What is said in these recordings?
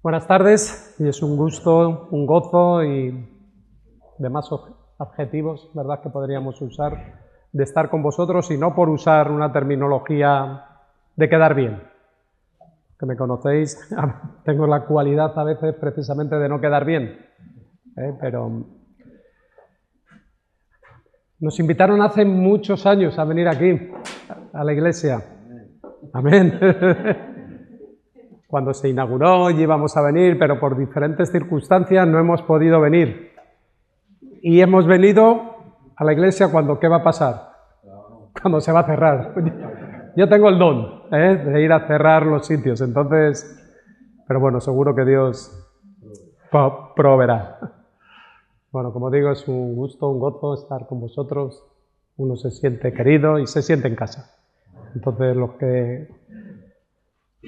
Buenas tardes, y es un gusto, un gozo y demás adjetivos, ¿verdad?, que podríamos usar de estar con vosotros, y no por usar una terminología de quedar bien. Que me conocéis, tengo la cualidad a veces precisamente de no quedar bien, pero nos invitaron hace muchos años a venir aquí, a la iglesia. Amén. Cuando se inauguró y íbamos a venir, pero por diferentes circunstancias no hemos podido venir. Y hemos venido a la iglesia cuando, ¿qué va a pasar? Cuando se va a cerrar. Yo tengo el don de ir a cerrar los sitios, entonces, pero bueno, seguro que Dios proveerá. Bueno, como digo, es un gusto, un gozo estar con vosotros. Uno se siente querido y se siente en casa. Entonces, los que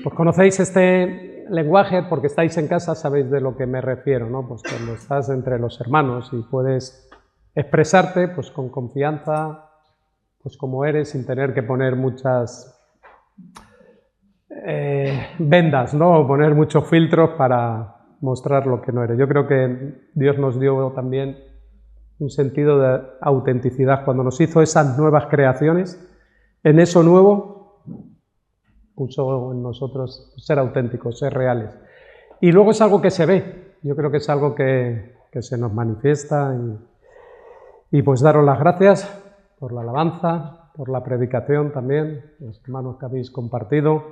pues conocéis este lenguaje porque estáis en casa, sabéis de lo que me refiero, ¿no? Pues cuando estás entre los hermanos y puedes expresarte pues con confianza, pues como eres, sin tener que poner muchas vendas, ¿no? O poner muchos filtros para mostrar lo que no eres. Yo creo que Dios nos dio también un sentido de autenticidad cuando nos hizo esas nuevas creaciones. En eso nuevo puso en nosotros ser auténticos, ser reales. Y luego es algo que se ve, yo creo que es algo que se nos manifiesta y pues daros las gracias por la alabanza, por la predicación también, los hermanos que habéis compartido,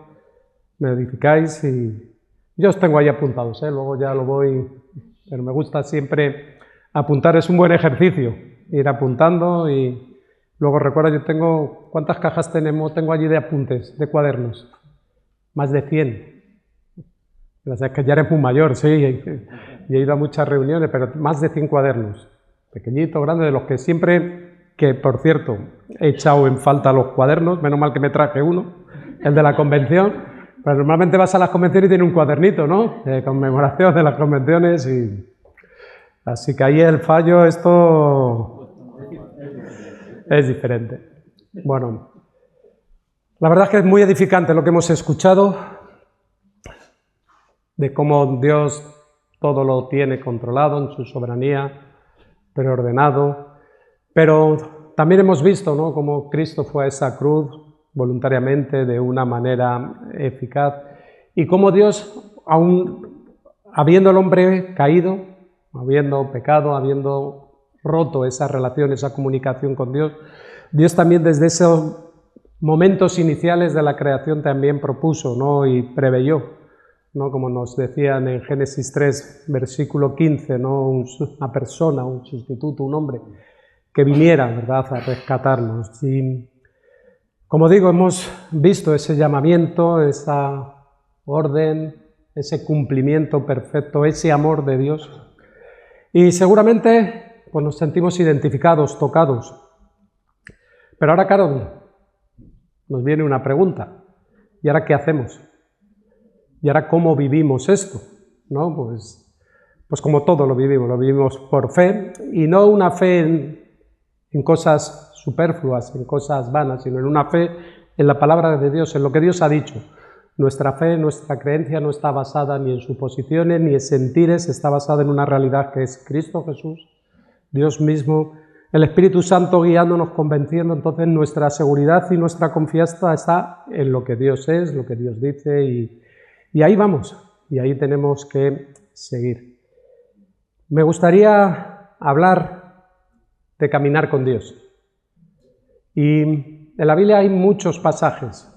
me edificáis y yo os tengo ahí apuntados, luego ya lo voy, pero me gusta siempre apuntar, es un buen ejercicio, ir apuntando y luego recuerda, yo tengo, ¿cuántas cajas tengo allí de apuntes, de cuadernos? Más de 100. O sea, que ya eres muy mayor, sí, y he ido a muchas reuniones, pero más de 100 cuadernos, pequeñitos, grandes, de los que siempre, que por cierto, he echado en falta los cuadernos, menos mal que me traje uno, el de la convención, pero normalmente vas a las convenciones y tiene un cuadernito, ¿no?, de conmemoración de las convenciones, y así que ahí el fallo, esto es diferente. Bueno, la verdad es que es muy edificante lo que hemos escuchado, de cómo Dios todo lo tiene controlado en su soberanía, preordenado, pero también hemos visto, ¿no?, cómo Cristo fue a esa cruz voluntariamente, de una manera eficaz, y cómo Dios, aún habiendo el hombre caído, habiendo pecado, habiendo roto esa relación, esa comunicación con Dios, Dios también desde esos momentos iniciales de la creación también propuso, ¿no?, y preveyó, ¿no?, como nos decían en Génesis 3, versículo 15, ¿no?, una persona, un sustituto, un hombre que viniera, ¿verdad?, a rescatarnos. Y como digo, hemos visto ese llamamiento, esa orden, ese cumplimiento perfecto, ese amor de Dios, y seguramente pues nos sentimos identificados, tocados. Pero ahora, claro, nos viene una pregunta: ¿y ahora qué hacemos? ¿Y ahora cómo vivimos esto? ¿No? Pues como todo lo vivimos por fe, y no una fe en cosas superfluas, en cosas vanas, sino en una fe en la palabra de Dios, en lo que Dios ha dicho. Nuestra fe, nuestra creencia no está basada ni en suposiciones ni en sentires, está basada en una realidad que es Cristo Jesús, Dios mismo, el Espíritu Santo guiándonos, convenciendo. Entonces nuestra seguridad y nuestra confianza está en lo que Dios es, lo que Dios dice, y ahí vamos, y ahí tenemos que seguir. Me gustaría hablar de caminar con Dios. Y en la Biblia hay muchos pasajes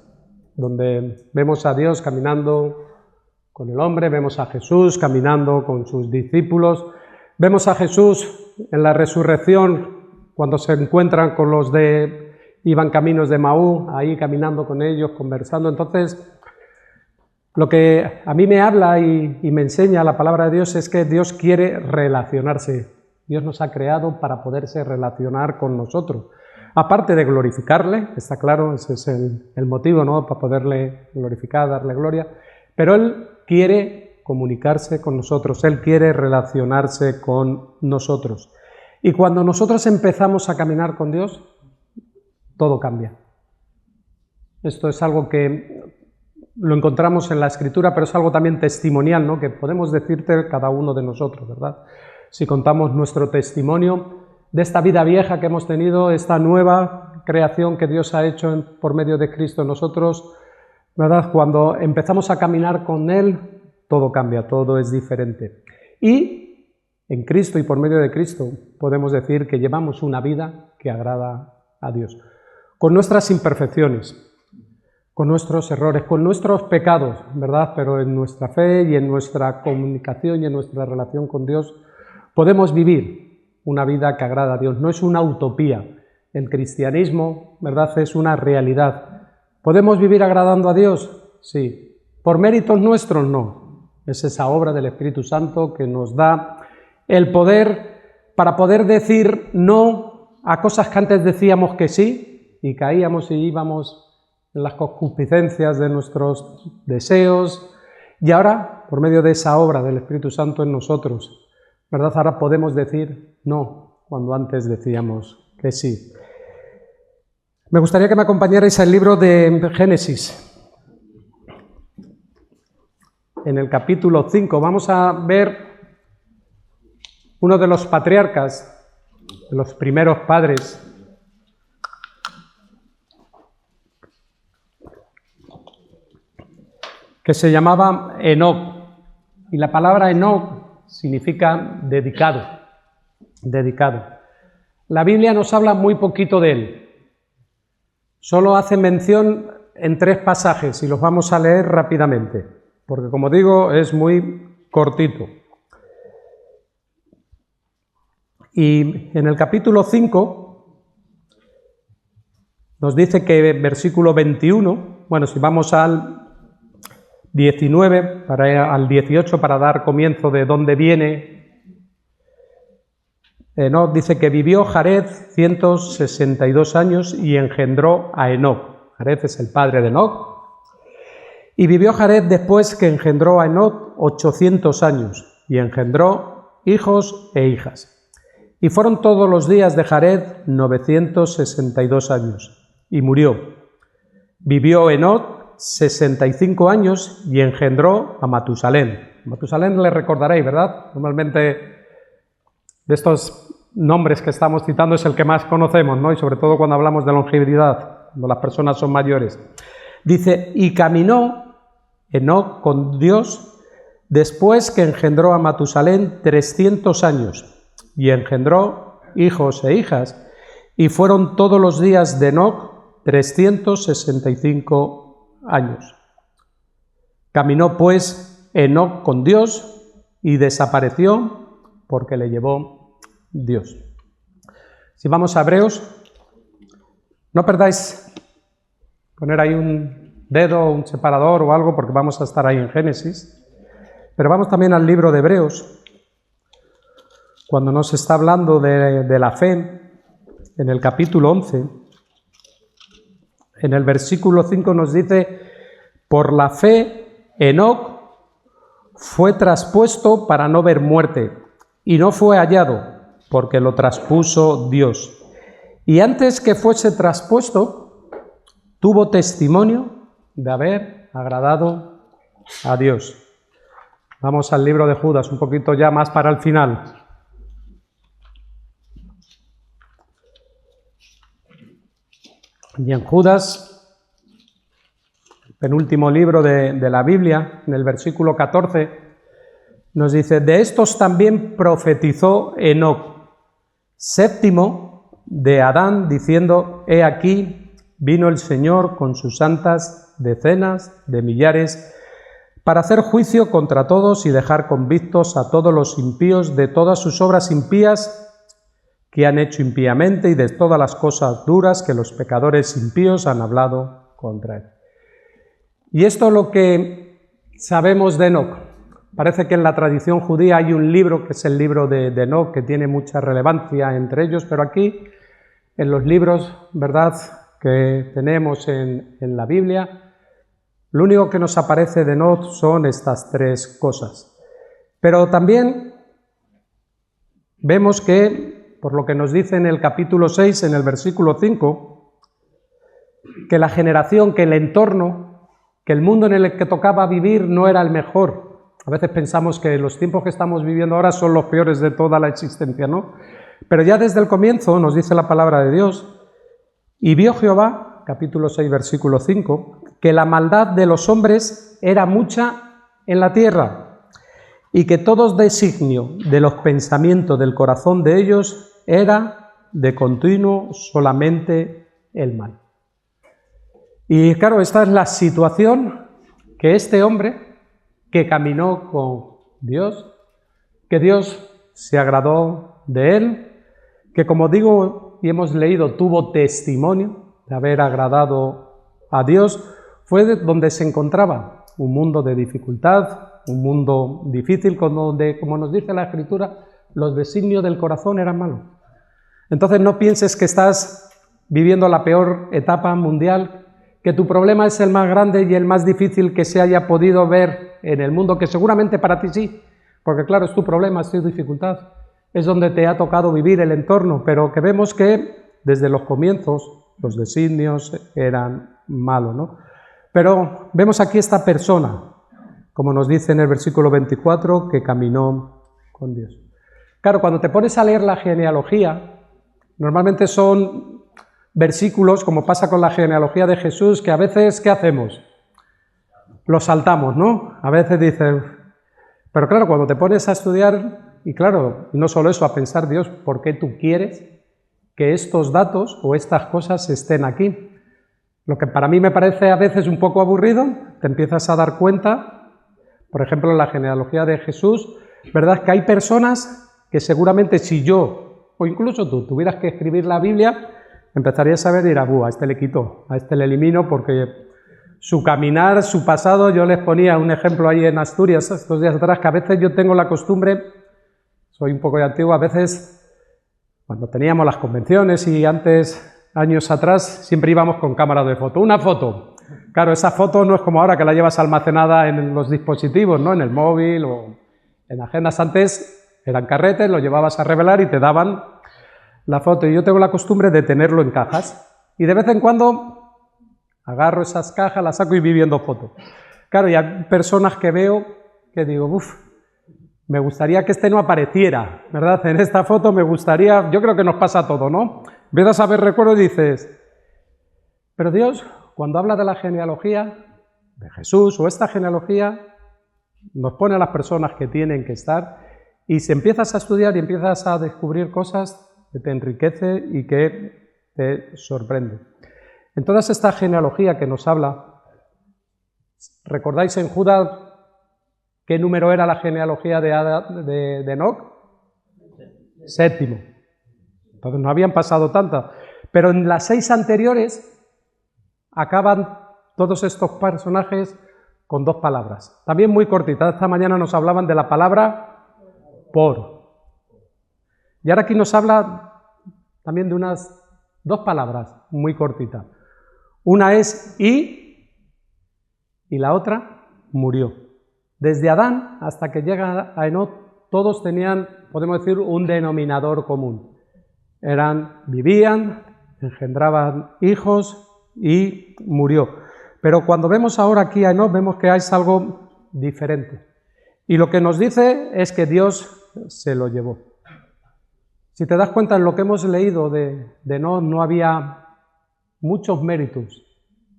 donde vemos a Dios caminando con el hombre, vemos a Jesús caminando con sus discípulos, vemos a Jesús en la resurrección cuando se encuentran con los de iban caminos de Maú, ahí caminando con ellos, conversando. Entonces, lo que a mí me habla y me enseña la palabra de Dios es que Dios quiere relacionarse. Dios nos ha creado para poderse relacionar con nosotros. Aparte de glorificarle, está claro, ese es el motivo, ¿no?, para poderle glorificar, darle gloria, pero Él quiere comunicarse con nosotros, Él quiere relacionarse con nosotros. Y cuando nosotros empezamos a caminar con Dios, todo cambia. Esto es algo que lo encontramos en la Escritura, pero es algo también testimonial, ¿no?, que podemos decirte cada uno de nosotros, ¿verdad? Si contamos nuestro testimonio de esta vida vieja que hemos tenido, esta nueva creación que Dios ha hecho por medio de Cristo en nosotros, ¿verdad? Cuando empezamos a caminar con Él, todo cambia, todo es diferente. Y en Cristo y por medio de Cristo podemos decir que llevamos una vida que agrada a Dios, con nuestras imperfecciones, con nuestros errores, con nuestros pecados, ¿verdad? Pero en nuestra fe y en nuestra comunicación y en nuestra relación con Dios podemos vivir una vida que agrada a Dios. No es una utopía. El cristianismo, ¿verdad?, es una realidad. ¿Podemos vivir agradando a Dios? Sí. ¿Por méritos nuestros? No. Es esa obra del Espíritu Santo que nos da el poder para poder decir no a cosas que antes decíamos que sí y caíamos y íbamos en las concupiscencias de nuestros deseos, y ahora, por medio de esa obra del Espíritu Santo en nosotros, ¿verdad?, ahora podemos decir no cuando antes decíamos que sí. Me gustaría que me acompañarais al libro de Génesis. En el capítulo 5 vamos a ver uno de los patriarcas, de los primeros padres, que se llamaba Enoc, y la palabra Enoc significa dedicado, dedicado. La Biblia nos habla muy poquito de él, solo hace mención en 3 pasajes y los vamos a leer rápidamente, porque como digo es muy cortito. Y en el capítulo 5 nos dice que versículo 21, bueno, si vamos al 19, al 18, para dar comienzo de dónde viene, Enoc, dice que vivió Jared 162 años y engendró a Enoc. Jared es el padre de Enoc. Y vivió Jared después que engendró a Enoc 800 años y engendró hijos e hijas. Y fueron todos los días de Jared 962 años y murió. Vivió Enoc 65 años y engendró a Matusalén. Matusalén le recordaréis, ¿verdad? Normalmente de estos nombres que estamos citando es el que más conocemos, ¿no? Y sobre todo cuando hablamos de longevidad, cuando las personas son mayores. Dice, y caminó Enoc con Dios después que engendró a Matusalén 300 años y engendró hijos e hijas, y fueron todos los días de Enoc 365 años. Caminó pues Enoc con Dios y desapareció porque le llevó Dios. Si vamos a Hebreos, no perdáis poner ahí un dedo, un separador o algo, porque vamos a estar ahí en Génesis, pero vamos también al libro de Hebreos, cuando nos está hablando de la fe, en el capítulo 11, en el versículo 5 nos dice, por la fe Enoc fue traspuesto para no ver muerte, y no fue hallado, porque lo traspuso Dios. Y antes que fuese traspuesto, tuvo testimonio de haber agradado a Dios. Vamos al libro de Judas, un poquito ya más para el final. Y en Judas, penúltimo libro de la Biblia, en el versículo 14, nos dice, de estos también profetizó Enoc, séptimo de Adán, diciendo, he aquí, vino el Señor con sus santas decenas de millares, para hacer juicio contra todos y dejar convictos a todos los impíos de todas sus obras impías que han hecho impíamente y de todas las cosas duras que los pecadores impíos han hablado contra él. Y esto es lo que sabemos de Enoc. Parece que en la tradición judía hay un libro que es el libro de Enoc, que tiene mucha relevancia entre ellos, pero aquí, en los libros, ¿verdad?, que tenemos en la Biblia, lo único que nos aparece de Enoc son estas 3 cosas. Pero también vemos que, por lo que nos dice en el capítulo 6, en el versículo 5, que la generación, que el entorno que el mundo en el que tocaba vivir no era el mejor. A veces pensamos que los tiempos que estamos viviendo ahora son los peores de toda la existencia, ¿no? Pero ya desde el comienzo nos dice la palabra de Dios, y vio Jehová, capítulo 6, versículo 5, que la maldad de los hombres era mucha en la tierra, y que todo designio de los pensamientos del corazón de ellos era de continuo solamente el mal. Y claro, esta es la situación que este hombre que caminó con Dios, que Dios se agradó de él, que como digo y hemos leído, tuvo testimonio de haber agradado a Dios, fue donde se encontraba un mundo de dificultad, un mundo difícil, donde, como nos dice la Escritura, los designios del corazón eran malos. Entonces no pienses que estás viviendo la peor etapa mundial, que tu problema es el más grande y el más difícil que se haya podido ver en el mundo, que seguramente para ti sí, porque claro, es tu problema, es tu dificultad, es donde te ha tocado vivir el entorno, pero que vemos que desde los comienzos los designios eran malos, ¿no? Pero vemos aquí esta persona, como nos dice en el versículo 24, que caminó con Dios. Claro, cuando te pones a leer la genealogía, normalmente son versículos, como pasa con la genealogía de Jesús, que a veces, ¿qué hacemos? Los saltamos, ¿no? A veces dicen, pero claro, cuando te pones a estudiar, y claro, no solo eso, a pensar, Dios, ¿por qué tú quieres que estos datos o estas cosas estén aquí? Lo que para mí me parece a veces un poco aburrido, te empiezas a dar cuenta, por ejemplo, en la genealogía de Jesús, ¿verdad? Que hay personas que seguramente si yo, o incluso tú, tuvieras que escribir la Biblia, empezarías a ver y dirás, a este le quito, a este le elimino, porque su caminar, su pasado, yo les ponía un ejemplo ahí en Asturias, estos días atrás, que a veces yo tengo la costumbre, soy un poco de antiguo, a veces, cuando teníamos las convenciones y antes, años atrás, siempre íbamos con cámara de foto. Una foto. Claro, esa foto no es como ahora que la llevas almacenada en los dispositivos, ¿no? En el móvil o en agendas. Antes eran carretes, lo llevabas a revelar y te daban la foto. Y yo tengo la costumbre de tenerlo en cajas. Y de vez en cuando agarro esas cajas, las saco y voy viendo fotos. Claro, y hay personas que veo que digo, me gustaría que este no apareciera, ¿verdad? En esta foto me gustaría, yo creo que nos pasa todo, ¿no? Empiezas a ver recuerdos y dices, pero Dios, cuando habla de la genealogía de Jesús o esta genealogía, nos pone a las personas que tienen que estar y si empiezas a estudiar y empiezas a descubrir cosas que te enriquece y que te sorprende. En toda esta genealogía que nos habla, ¿recordáis en Judas qué número era la genealogía de Enoc? 7. Entonces no habían pasado tantas. Pero en las 6 anteriores acaban todos estos personajes con 2 palabras. También muy cortitas. Esta mañana nos hablaban de la palabra por. Y ahora aquí nos habla también de unas 2 palabras muy cortitas. Una es y la otra murió. Desde Adán hasta que llega a Enoc, todos tenían, podemos decir, un denominador común. Vivían, engendraban hijos y murió. Pero cuando vemos ahora aquí a Enoc, vemos que es algo diferente. Y lo que nos dice es que Dios se lo llevó. Si te das cuenta, en lo que hemos leído de Enoc no había muchos méritos,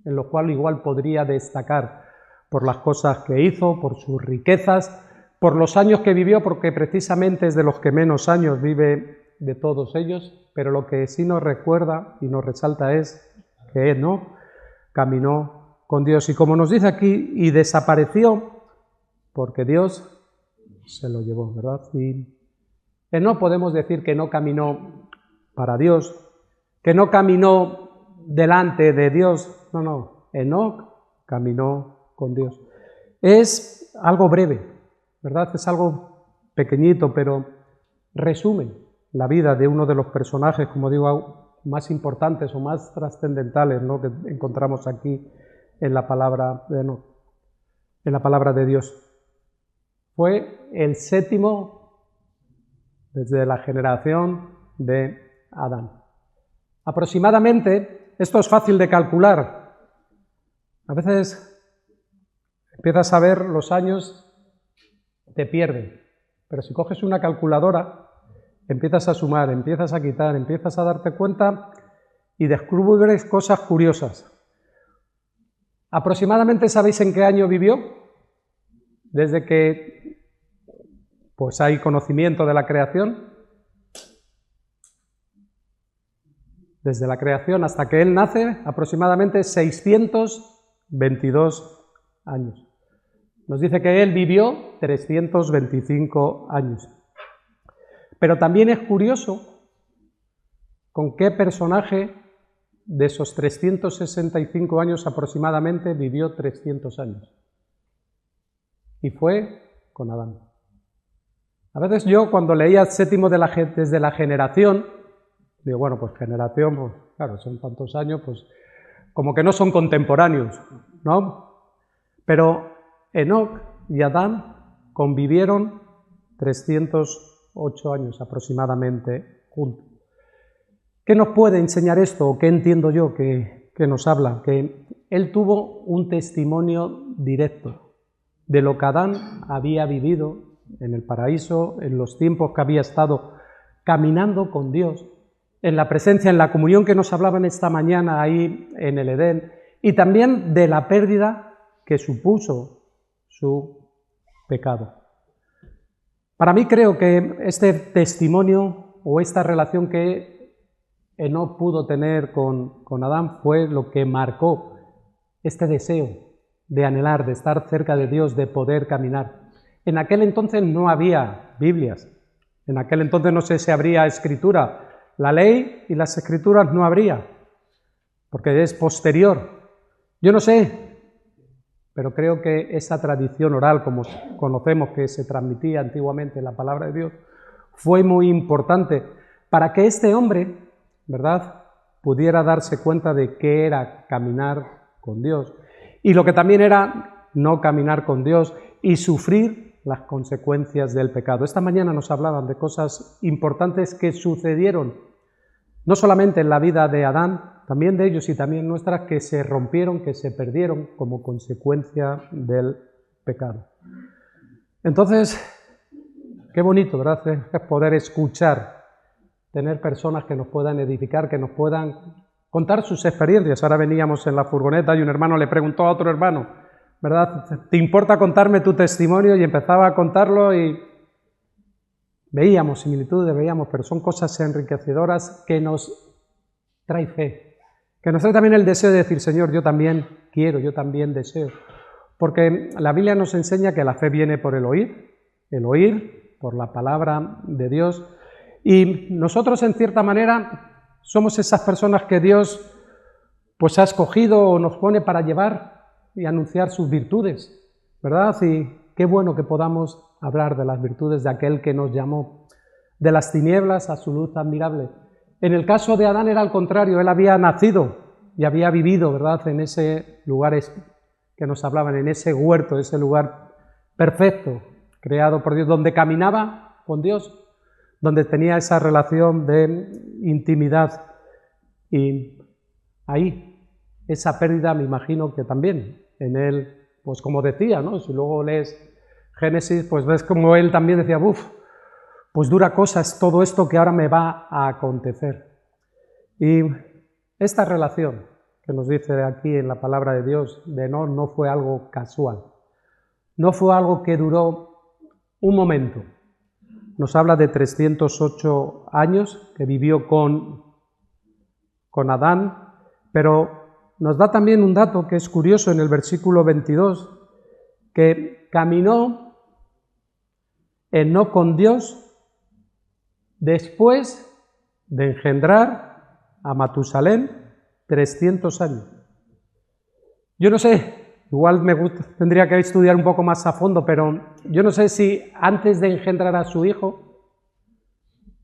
en los cuales igual podría destacar por las cosas que hizo, por sus riquezas, por los años que vivió, porque precisamente es de los que menos años vive de todos ellos, pero lo que sí nos recuerda y nos resalta es que Enoc caminó con Dios. Y como nos dice aquí, y desapareció porque Dios se lo llevó, ¿verdad? Y Enoc podemos decir que no caminó para Dios, que no caminó delante de Dios, no, Enoc caminó con Dios. Es algo breve, ¿verdad? Es algo pequeñito, pero resume la vida de uno de los personajes, como digo, más importantes o más trascendentales, ¿no?, que encontramos aquí en la palabra de Enoc, en la palabra de Dios. Fue el 7º desde la generación de Adán. Aproximadamente, esto es fácil de calcular. A veces Empiezas a ver los años, te pierden. Pero si coges una calculadora, empiezas a sumar, empiezas a quitar, empiezas a darte cuenta y descubres cosas curiosas. ¿Aproximadamente sabéis en qué año vivió? Desde que pues hay conocimiento de la creación. Desde la creación hasta que él nace, aproximadamente 622 años. Nos dice que él vivió 325 años. Pero también es curioso con qué personaje de esos 365 años aproximadamente vivió 300 años. Y fue con Adán. A veces yo, cuando leía el séptimo desde la generación, digo, bueno, pues generación, pues claro, son tantos años, pues como que no son contemporáneos, ¿no? Pero Enoc y Adán convivieron 308 años aproximadamente juntos. ¿Qué nos puede enseñar esto? ¿O qué entiendo yo que nos habla? Que él tuvo un testimonio directo de lo que Adán había vivido en el paraíso, en los tiempos que había estado caminando con Dios, en la presencia, en la comunión que nos hablaban esta mañana ahí en el Edén, y también de la pérdida que supuso su pecado. Para mí creo que este testimonio o esta relación que Enoc pudo tener con Adán fue lo que marcó este deseo de anhelar, de estar cerca de Dios, de poder caminar. En aquel entonces no había Biblias, en aquel entonces no sé si habría escritura. La ley y las escrituras no habría, porque es posterior. Yo no sé, pero creo que esa tradición oral, como conocemos que se transmitía antiguamente la palabra de Dios, fue muy importante para que este hombre, ¿verdad?, pudiera darse cuenta de qué era caminar con Dios y lo que también era no caminar con Dios y sufrir las consecuencias del pecado. Esta mañana nos hablaban de cosas importantes que sucedieron, no solamente en la vida de Adán, también de ellos y también nuestras, que se rompieron, que se perdieron como consecuencia del pecado. Entonces, qué bonito, ¿verdad?, es poder escuchar, tener personas que nos puedan edificar, que nos puedan contar sus experiencias. Ahora veníamos en la furgoneta y un hermano le preguntó a otro hermano, ¿verdad?, ¿te importa contarme tu testimonio? Y empezaba a contarlo y veíamos similitudes, pero son cosas enriquecedoras que nos trae fe, que nos trae también el deseo de decir, Señor, yo también quiero, yo también deseo. Porque la Biblia nos enseña que la fe viene por el oír por la palabra de Dios. Y nosotros, en cierta manera, somos esas personas que Dios pues ha escogido o nos pone para llevar y anunciar sus virtudes, ¿verdad? Y qué bueno que podamos hablar de las virtudes de aquel que nos llamó de las tinieblas a su luz admirable. En el caso de Adán era al contrario, él había nacido y había vivido, ¿verdad?, en ese lugar que nos hablaban, en ese huerto, ese lugar perfecto, creado por Dios, donde caminaba con Dios, donde tenía esa relación de intimidad. Y ahí, esa pérdida, me imagino que también en él, pues como decía, ¿no?, si luego lees Génesis, pues ves como él también decía, pues dura cosa es todo esto que ahora me va a acontecer. Y esta relación que nos dice aquí en la palabra de Dios de Enoc no fue algo casual, no fue algo que duró un momento. Nos habla de 308 años que vivió con Adán, pero nos da también un dato que es curioso en el versículo 22, que caminó Enoc con Dios después de engendrar a Matusalén 300 años. Yo no sé, igual tendría que estudiar un poco más a fondo, pero yo no sé si antes de engendrar a su hijo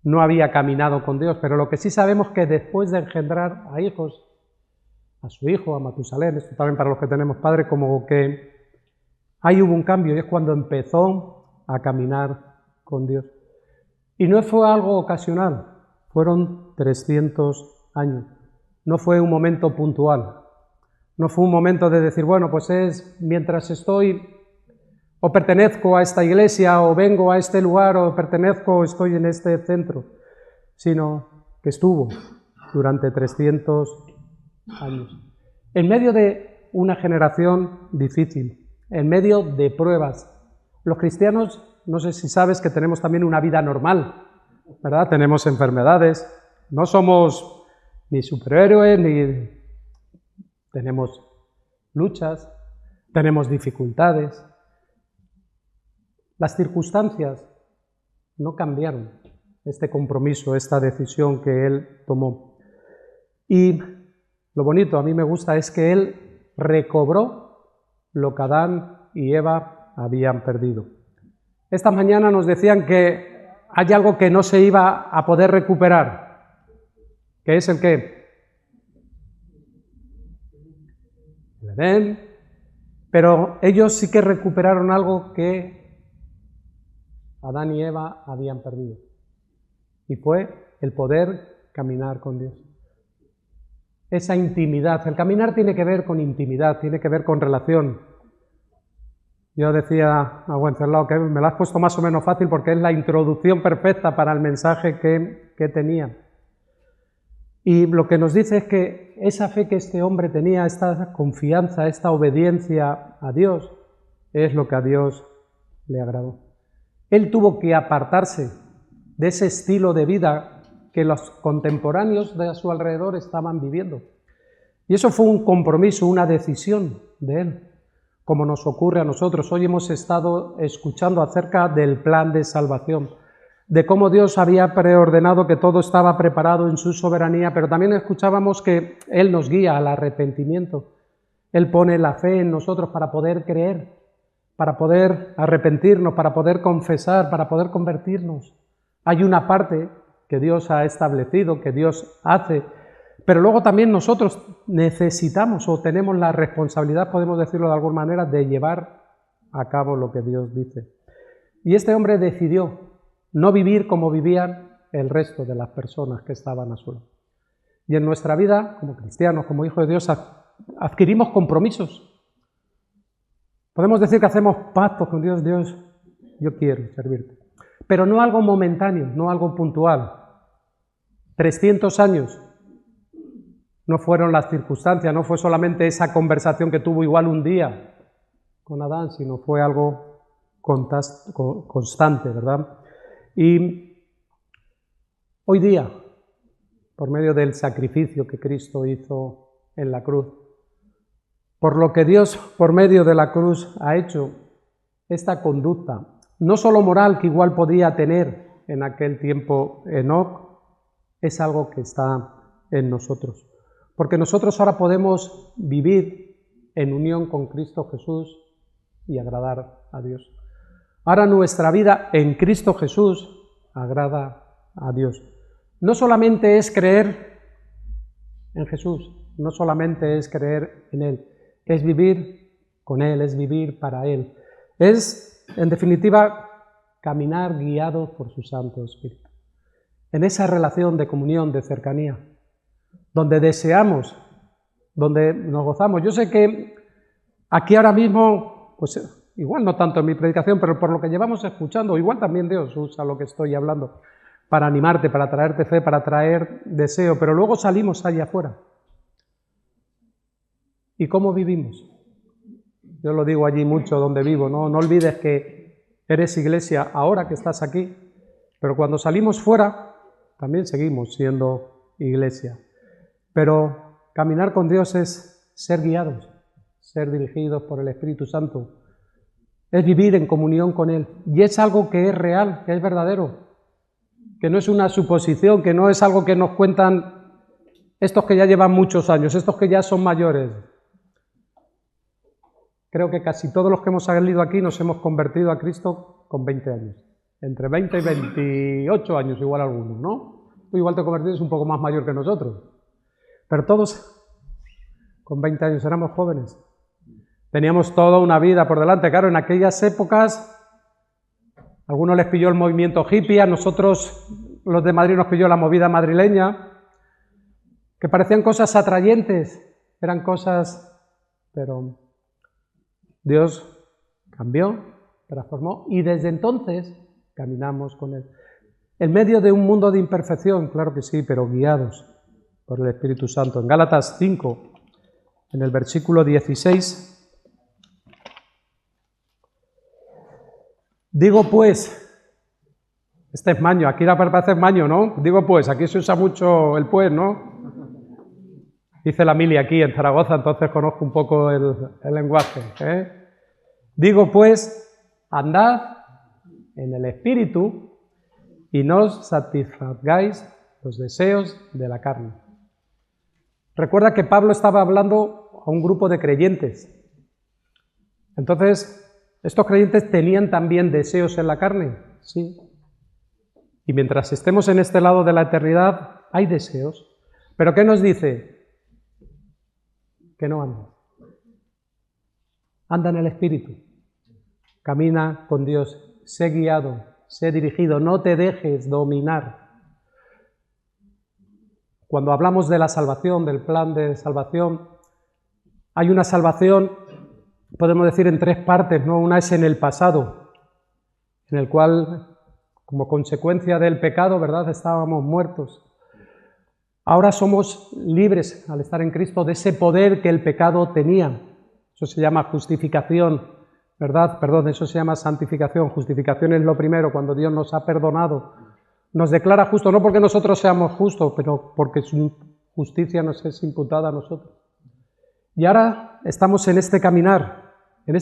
no había caminado con Dios, pero lo que sí sabemos es que después de engendrar a hijos, a su hijo, a Matusalén, esto también para los que tenemos padres, como que ahí hubo un cambio y es cuando empezó a caminar con Dios. Y no fue algo ocasional, fueron 300 años, no fue un momento puntual, No fue un momento de decir, bueno, pues es mientras estoy o pertenezco a esta iglesia o vengo a este lugar o pertenezco o estoy en este centro, sino que estuvo durante 300 años. En medio de una generación difícil, en medio de pruebas. Los cristianos, no sé si sabes que tenemos también una vida normal, ¿verdad? Tenemos enfermedades, no somos ni superhéroes, ni tenemos luchas, tenemos dificultades. Las circunstancias no cambiaron este compromiso, esta decisión que él tomó. Y lo bonito, a mí me gusta, es que él recobró lo que Adán y Eva habían perdido. Esta mañana nos decían que hay algo que no se iba a poder recuperar. ¿Qué es el qué? El Edén. Pero ellos sí que recuperaron algo que Adán y Eva habían perdido. Y fue el poder caminar con Dios. Esa intimidad. El caminar tiene que ver con intimidad, tiene que ver con relación. Yo decía a Wenceslao que me lo has puesto más o menos fácil porque es la introducción perfecta para el mensaje que tenía. Y lo que nos dice es que esa fe que este hombre tenía, esta confianza, esta obediencia a Dios, es lo que a Dios le agradó. Él tuvo que apartarse de ese estilo de vida que los contemporáneos de a su alrededor estaban viviendo. Y eso fue un compromiso, una decisión de él, como nos ocurre a nosotros. Hoy hemos estado escuchando acerca del plan de salvación, de cómo Dios había preordenado que todo estaba preparado en su soberanía, pero también escuchábamos que Él nos guía al arrepentimiento. Él pone la fe en nosotros para poder creer, para poder arrepentirnos, para poder confesar, para poder convertirnos. Hay una parte que Dios ha establecido, que Dios hace, pero luego también nosotros necesitamos o tenemos la responsabilidad, podemos decirlo de alguna manera, de llevar a cabo lo que Dios dice. Y este hombre decidió no vivir como vivían el resto de las personas que estaban a su lado. Y en nuestra vida, como cristianos, como hijos de Dios, adquirimos compromisos. Podemos decir que hacemos pactos con Dios. Dios, yo quiero servirte. Pero no algo momentáneo, no algo puntual. 300 años no fueron las circunstancias, no fue solamente esa conversación que tuvo igual un día con Adán, sino fue algo constante, ¿verdad? Y hoy día, por medio del sacrificio que Cristo hizo en la cruz, por lo que Dios, por medio de la cruz, ha hecho, esta conducta, no solo moral que igual podía tener en aquel tiempo Enoc, es algo que está en nosotros. Porque nosotros ahora podemos vivir en unión con Cristo Jesús y agradar a Dios. Ahora nuestra vida en Cristo Jesús agrada a Dios. No solamente es creer en Jesús, no solamente es creer en Él, es vivir con Él, es vivir para Él. Es, en definitiva, caminar guiado por su Santo Espíritu. En esa relación de comunión, de cercanía, donde deseamos, donde nos gozamos. Yo sé que aquí ahora mismo, pues igual no tanto en mi predicación, pero por lo que llevamos escuchando, igual también Dios usa lo que estoy hablando para animarte, para traerte fe, para traer deseo, pero luego salimos allá afuera. ¿Y cómo vivimos? Yo lo digo allí mucho donde vivo, no olvides que eres iglesia ahora que estás aquí, pero cuando salimos fuera también seguimos siendo iglesia. Pero caminar con Dios es ser guiados, ser dirigidos por el Espíritu Santo, es vivir en comunión con Él. Y es algo que es real, que es verdadero, que no es una suposición, que no es algo que nos cuentan estos que ya llevan muchos años, estos que ya son mayores. Creo que casi todos los que hemos salido aquí nos hemos convertido a Cristo con 20 años. Entre 20 y 28 años, igual algunos, ¿no? Tú igual te convertiste un poco más mayor que nosotros. Pero todos con 20 años éramos jóvenes. Teníamos toda una vida por delante. Claro, en aquellas épocas, a algunos les pilló el movimiento hippie, a nosotros, los de Madrid, nos pilló la movida madrileña, que parecían cosas atrayentes, eran cosas Pero Dios cambió, transformó y desde entonces caminamos con Él. En medio de un mundo de imperfección, claro que sí, pero guiados por el Espíritu Santo. En Gálatas 5, en el versículo 16, digo pues, este es maño, aquí la palabra es maño, ¿no? Digo pues, aquí se usa mucho el pues, ¿no? Dice la mili aquí en Zaragoza, entonces conozco un poco el lenguaje. Digo pues, andad en el Espíritu y no os satisfagáis los deseos de la carne. Recuerda que Pablo estaba hablando a un grupo de creyentes. Entonces, ¿estos creyentes tenían también deseos en la carne? Sí. Y mientras estemos en este lado de la eternidad, hay deseos. ¿Pero qué nos dice? Que no anda. Anda en el Espíritu. Camina con Dios. Sé guiado, sé dirigido. No te dejes dominar. Cuando hablamos de la salvación, del plan de salvación, hay una salvación, podemos decir, en tres partes, ¿no? Una es en el pasado, en el cual, como consecuencia del pecado, ¿verdad?, estábamos muertos. Ahora somos libres, al estar en Cristo, de ese poder que el pecado tenía. Eso se llama justificación, ¿verdad? Perdón, eso se llama santificación. Justificación es lo primero, cuando Dios nos ha perdonado. Nos declara justos, no porque nosotros seamos justos, pero porque su justicia nos es imputada a nosotros. Y ahora estamos en este caminar en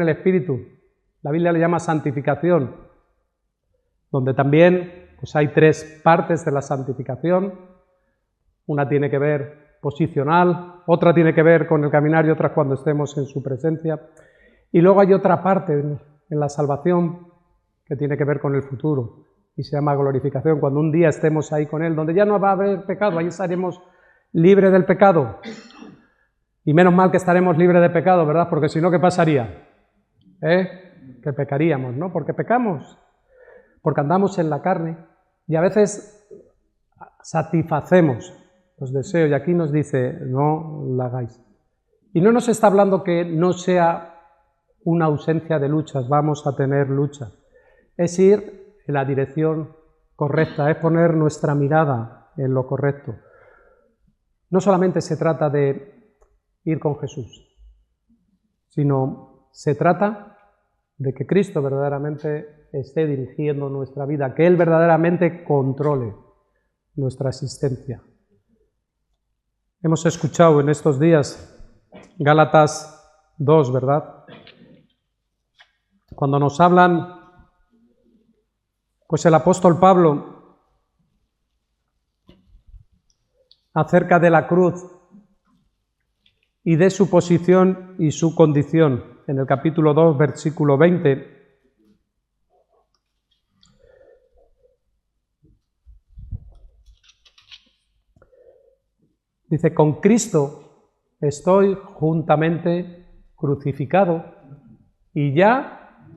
el Espíritu. La Biblia le llama santificación, donde también pues hay tres partes de la santificación. Una tiene que ver posicional, otra tiene que ver con el caminar y otra cuando estemos en su presencia. Y luego hay otra parte en la salvación que tiene que ver con el futuro y se llama glorificación, cuando un día estemos ahí con Él, donde ya no va a haber pecado, ahí estaremos libres del pecado. Y menos mal que estaremos libres de pecado, ¿verdad? Porque si no, ¿qué pasaría? Que pecaríamos, ¿no? Porque pecamos, porque andamos en la carne y a veces satisfacemos los deseos y aquí nos dice, no la hagáis. Y no nos está hablando que no sea una ausencia de luchas, vamos a tener luchas. Es ir en la dirección correcta, es poner nuestra mirada en lo correcto. No solamente se trata de ir con Jesús, sino se trata de que Cristo verdaderamente esté dirigiendo nuestra vida, que Él verdaderamente controle nuestra existencia. Hemos escuchado en estos días Gálatas 2, ¿verdad? Cuando nos hablan, pues el apóstol Pablo, acerca de la cruz y de su posición y su condición, en el capítulo 2, versículo 20, dice, con Cristo estoy juntamente crucificado y ya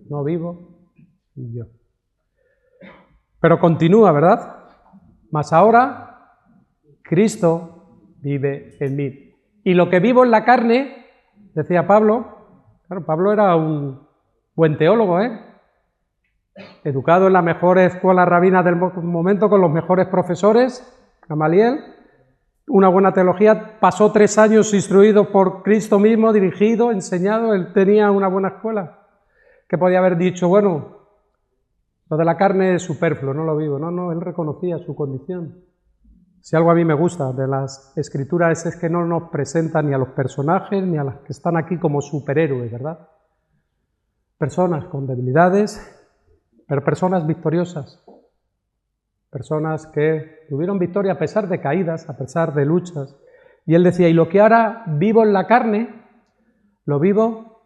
no vivo yo. Pero continúa, ¿verdad? Mas ahora Cristo vive en mí. Y lo que vivo en la carne, decía Pablo, claro, Pablo era un buen teólogo, educado en la mejor escuela rabina del momento, con los mejores profesores, Gamaliel, una buena teología, pasó 3 años instruido por Cristo mismo, dirigido, enseñado, él tenía una buena escuela, que podía haber dicho, bueno, lo de la carne es superfluo, no lo vivo. No, él reconocía su condición. Si algo a mí me gusta de las Escrituras es que no nos presentan ni a los personajes ni a los que están aquí como superhéroes, ¿verdad? Personas con debilidades, pero personas victoriosas. Personas que tuvieron victoria a pesar de caídas, a pesar de luchas. Y él decía, y lo que ahora vivo en la carne, lo vivo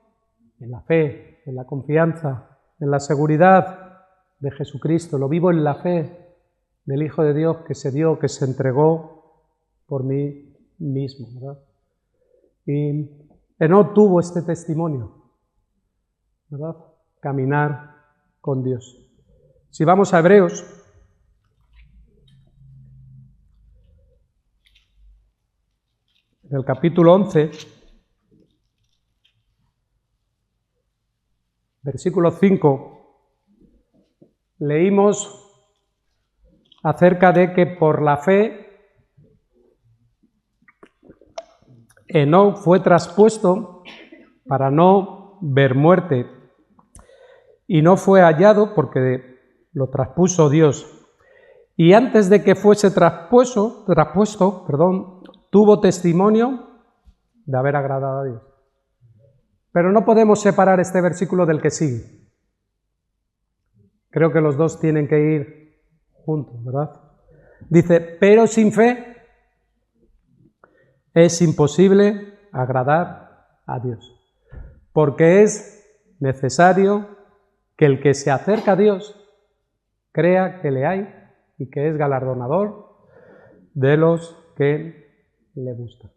en la fe, en la confianza, en la seguridad de Jesucristo, lo vivo en la fe del Hijo de Dios que se dio, que se entregó por mí mismo, ¿verdad? Y Enoc tuvo este testimonio, ¿verdad? Caminar con Dios. Si vamos a Hebreos, en el capítulo 11, versículo 5, leímos acerca de que por la fe Enoc fue traspuesto para no ver muerte y no fue hallado porque lo traspuso Dios. Y antes de que fuese traspuesto, tuvo testimonio de haber agradado a Dios. Pero no podemos separar este versículo del que sigue. Creo que los dos tienen que ir juntos, ¿verdad? Dice, pero sin fe es imposible agradar a Dios, porque es necesario que el que se acerca a Dios crea que le hay y que es galardonador de los que le gustan.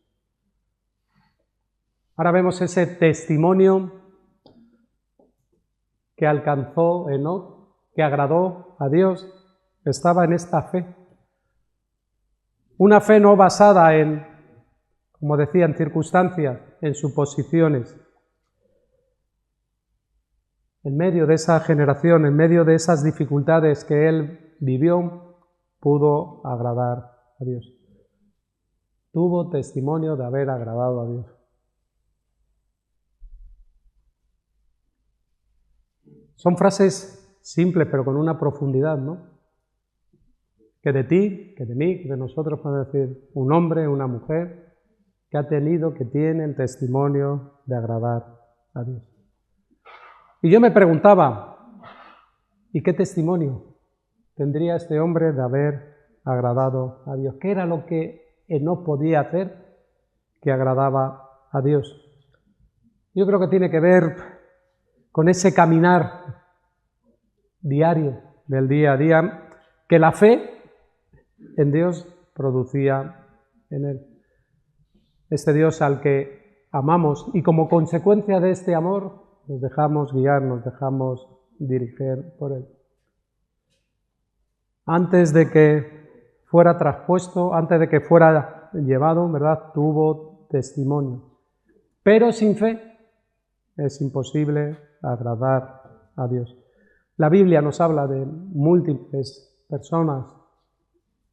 Ahora vemos ese testimonio que alcanzó Enoc, que agradó a Dios, estaba en esta fe. Una fe no basada en, como decía, en circunstancias, en suposiciones. En medio de esa generación, en medio de esas dificultades que él vivió, pudo agradar a Dios. Tuvo testimonio de haber agradado a Dios. Son frases simples, pero con una profundidad, ¿no? Que de ti, que de mí, que de nosotros puede decir un hombre, una mujer, que ha tenido, que tiene el testimonio de agradar a Dios. Y yo me preguntaba, ¿y qué testimonio tendría este hombre de haber agradado a Dios? ¿Qué era lo que él no podía hacer que agradaba a Dios? Yo creo que tiene que ver con ese caminar diario, del día a día, que la fe en Dios producía en él. Este Dios al que amamos y como consecuencia de este amor nos dejamos guiar, nos dejamos dirigir por él. Antes de que fuera traspuesto, antes de que fuera llevado, ¿verdad?, tuvo testimonio. Pero sin fe es imposible agradar a Dios. La Biblia nos habla de múltiples personas,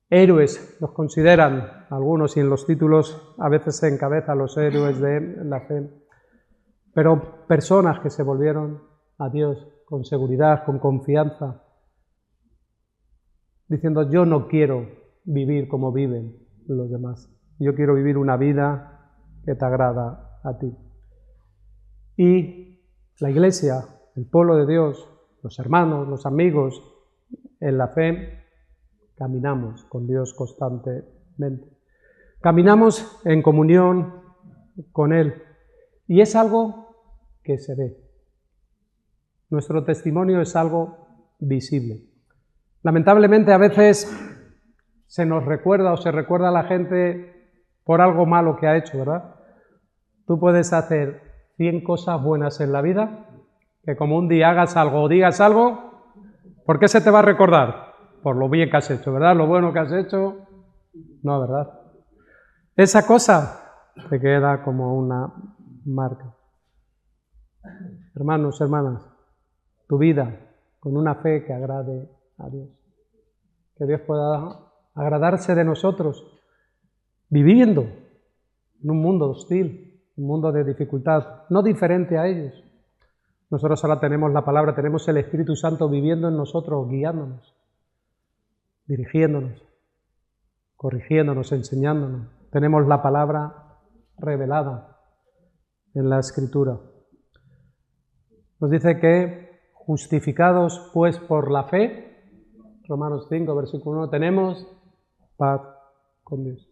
héroes, los consideran algunos, y en los títulos a veces se encabezan los héroes de la fe, pero personas que se volvieron a Dios con seguridad, con confianza, diciendo, yo no quiero vivir como viven los demás, yo quiero vivir una vida que te agrada a ti. Y la Iglesia, el pueblo de Dios, los hermanos, los amigos, en la fe, caminamos con Dios constantemente. Caminamos en comunión con Él. Y es algo que se ve. Nuestro testimonio es algo visible. Lamentablemente a veces se nos recuerda o se recuerda a la gente por algo malo que ha hecho, ¿verdad? Tú puedes hacer 100 cosas buenas en la vida, que como un día hagas algo o digas algo, ¿por qué se te va a recordar? Por lo bien que has hecho, ¿verdad? Lo bueno que has hecho, no, ¿verdad? Esa cosa te queda como una marca. Hermanos, hermanas, tu vida con una fe que agrade a Dios. Que Dios pueda agradarse de nosotros, viviendo en un mundo hostil, un mundo de dificultad, no diferente a ellos. Nosotros ahora tenemos la palabra, tenemos el Espíritu Santo viviendo en nosotros, guiándonos, dirigiéndonos, corrigiéndonos, enseñándonos. Tenemos la palabra revelada en la Escritura. Nos dice que justificados pues por la fe, Romanos 5, versículo 1, tenemos paz con Dios.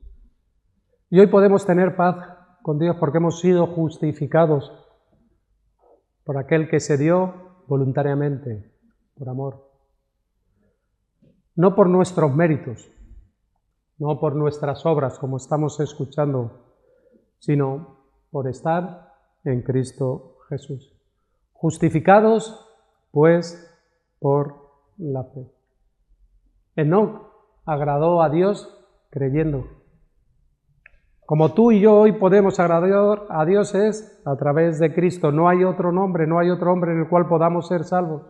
Y hoy podemos tener paz con Dios porque hemos sido justificados por aquel que se dio voluntariamente, por amor. No por nuestros méritos, no por nuestras obras, como estamos escuchando, sino por estar en Cristo Jesús. Justificados, pues, por la fe. Enoc agradó a Dios creyendo. Como tú y yo hoy podemos agradar a Dios es a través de Cristo. No hay otro nombre, no hay otro hombre en el cual podamos ser salvos.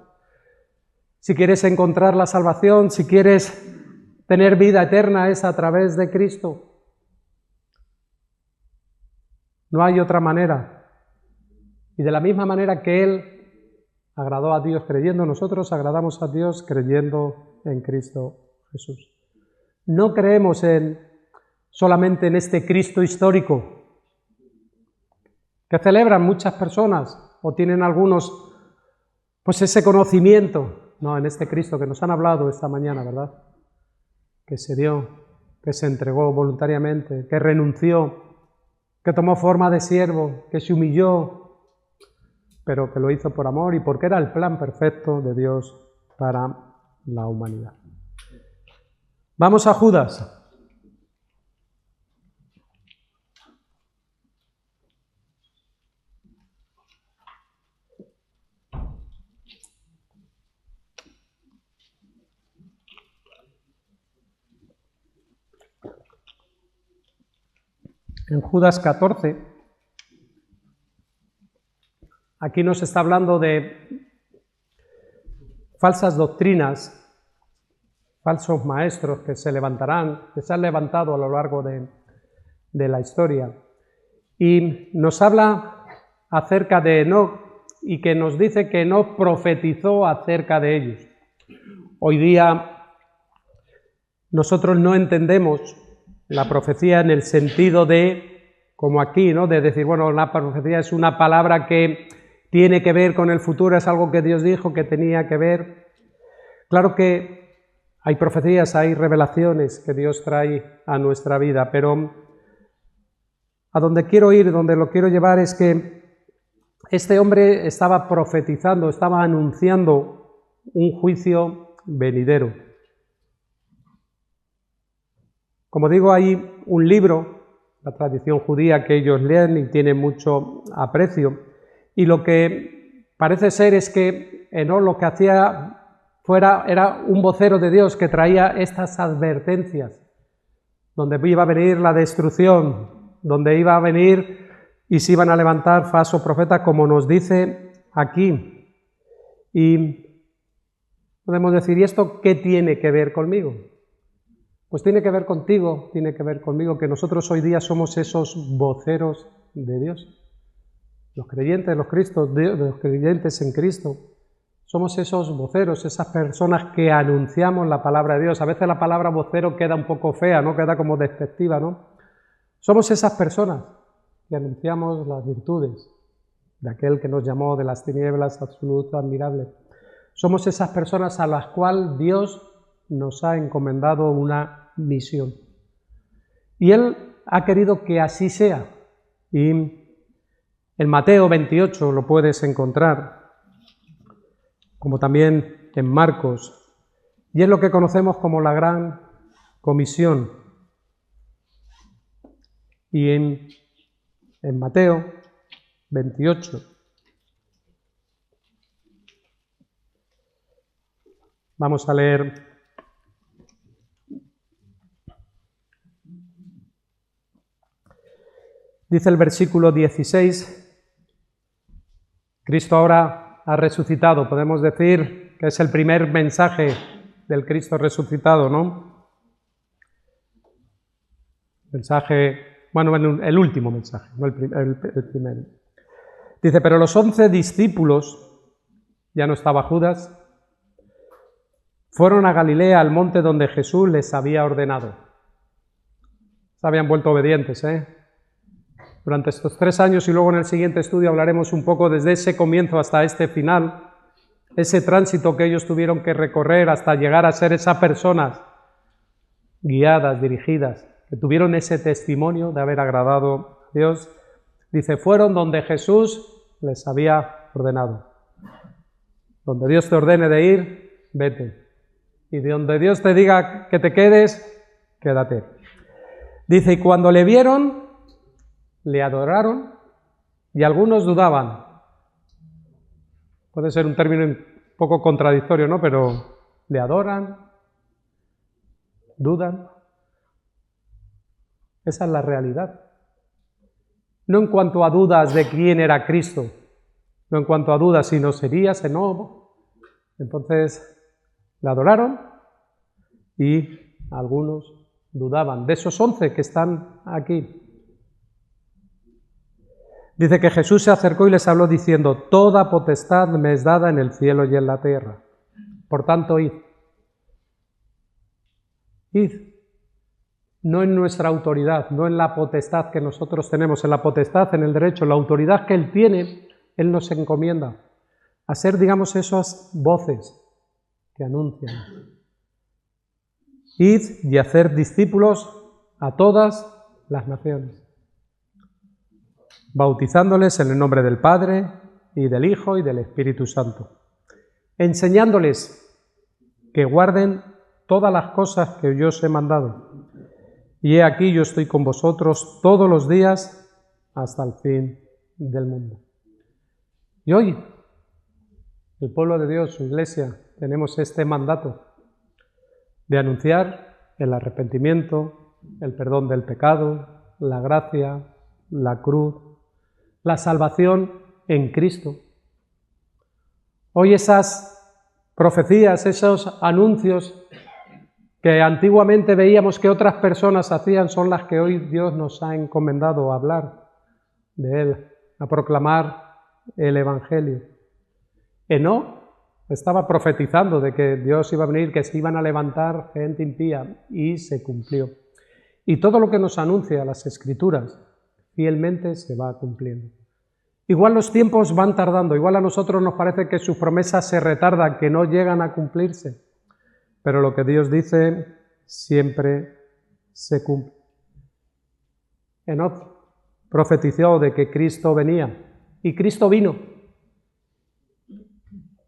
Si quieres encontrar la salvación, si quieres tener vida eterna, es a través de Cristo. No hay otra manera. Y de la misma manera que Él agradó a Dios creyendo, nosotros agradamos a Dios creyendo en Cristo Jesús. No creemos solamente en este Cristo histórico que celebran muchas personas o tienen algunos pues ese conocimiento, no, en este Cristo que nos han hablado esta mañana, ¿verdad? Que se dio, que se entregó voluntariamente, que renunció, que tomó forma de siervo, que se humilló, pero que lo hizo por amor y porque era el plan perfecto de Dios para la humanidad. Vamos a Judas. En Judas 14, aquí nos está hablando de falsas doctrinas, falsos maestros que se levantarán, que se han levantado a lo largo de la historia. Y nos habla acerca de Enoc y que nos dice que Enoc profetizó acerca de ellos. Hoy día nosotros no entendemos la profecía en el sentido de, como aquí, ¿no? De decir, bueno, la profecía es una palabra que tiene que ver con el futuro, es algo que Dios dijo que tenía que ver. Claro que hay profecías, hay revelaciones que Dios trae a nuestra vida, pero a donde quiero ir, donde lo quiero llevar es que este hombre estaba profetizando, estaba anunciando un juicio venidero. Como digo, hay un libro, la tradición judía, que ellos leen y tienen mucho aprecio, y lo que parece ser es que Enoc lo que hacía era un vocero de Dios que traía estas advertencias, donde iba a venir la destrucción, donde iba a venir y se iban a levantar falsos profetas, como nos dice aquí. Y podemos decir, ¿y esto qué tiene que ver conmigo? Pues tiene que ver contigo, tiene que ver conmigo, que nosotros hoy día somos esos voceros de Dios. Los creyentes, los creyentes en Cristo, somos esos voceros, esas personas que anunciamos la palabra de Dios. A veces la palabra vocero queda un poco fea, ¿no? Queda como despectiva, ¿no? Somos esas personas que anunciamos las virtudes de aquel que nos llamó de las tinieblas a su luz admirable. Somos esas personas a las cuales Dios nos ha encomendado una misión. Y Él ha querido que así sea. Y en Mateo 28 lo puedes encontrar, como también en Marcos, y es lo que conocemos como la Gran Comisión. Y en Mateo 28, vamos a leer dice el versículo 16, Cristo ahora ha resucitado, podemos decir que es el primer mensaje del Cristo resucitado, ¿no? Mensaje, bueno, el último mensaje, no el primero. Dice, pero los 11 discípulos, ya no estaba Judas, fueron a Galilea, al monte donde Jesús les había ordenado. Se habían vuelto obedientes, durante estos 3 años, y luego en el siguiente estudio hablaremos un poco desde ese comienzo hasta este final, ese tránsito que ellos tuvieron que recorrer hasta llegar a ser esas personas guiadas, dirigidas, que tuvieron ese testimonio de haber agradado a Dios. Dice, fueron donde Jesús les había ordenado. Donde Dios te ordene de ir, vete. Y de donde Dios te diga que te quedes, quédate. Dice, y cuando le vieron, le adoraron, y algunos dudaban. Puede ser un término un poco contradictorio, ¿no? Pero le adoran, dudan. Esa es la realidad. no en cuanto a dudas de quién era Cristo, no en cuanto a dudas, sino sería ese no. Entonces le adoraron y algunos dudaban. De esos 11 que están aquí, dice que Jesús se acercó y les habló diciendo: toda potestad me es dada en el cielo y en la tierra. Por tanto, id. Id. No en nuestra autoridad, no en la potestad que nosotros tenemos, en la potestad, en el derecho, la autoridad que Él tiene, Él nos encomienda a ser, digamos, esas voces que anuncian. Id y hacer discípulos a todas las naciones, bautizándoles en el nombre del Padre, y del Hijo, y del Espíritu Santo, enseñándoles que guarden todas las cosas que yo os he mandado. Y he aquí yo estoy con vosotros todos los días hasta el fin del mundo. Y hoy, el pueblo de Dios, su iglesia, tenemos este mandato de anunciar el arrepentimiento, el perdón del pecado, la gracia, la cruz, la salvación en Cristo. Hoy esas profecías, esos anuncios que antiguamente veíamos que otras personas hacían, son las que hoy Dios nos ha encomendado a hablar de Él, a proclamar el Evangelio. Enoc estaba profetizando de que Dios iba a venir, que se iban a levantar gente impía, y se cumplió. Y todo lo que nos anuncia las Escrituras fielmente se va cumpliendo. Igual los tiempos van tardando, igual a nosotros nos parece que sus promesas se retardan, que no llegan a cumplirse, pero lo que Dios dice siempre se cumple. Enoc profetizó de que Cristo venía, y Cristo vino.